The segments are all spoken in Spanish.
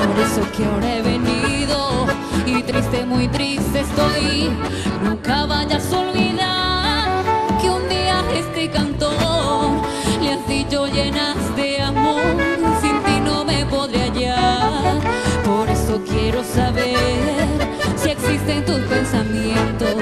Por eso que ahora he venido y triste, muy triste estoy. Nunca vayas a olvidar que un día este cantor le has dicho llenas de amor, sin ti no me podré hallar. Por eso quiero saber si existen tus pensamientos,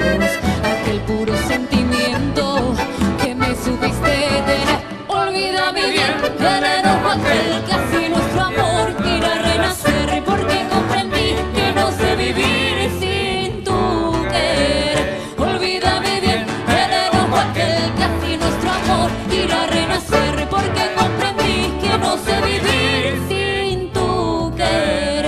aquel puro sentimiento que me supiste tener. Olvida mi bien, el enojo aquel que así nuestro amor irá a renacer, porque comprendí que no sé vivir sin tu querer. Olvida mi bien, el enojo aquel que así nuestro amor irá a renacer, porque comprendí que no sé vivir sin tu querer.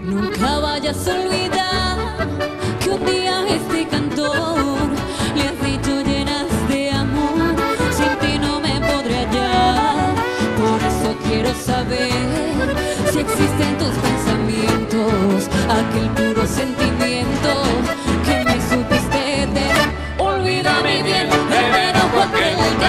Nunca vayas a olvidar que un día este cantor le has dicho llenas de amor, sin ti no me podré hallar. Por eso quiero saber si existen tus pensamientos, aquel puro sentimiento que me supiste tener. Olvida mi bien, el enojo aquel que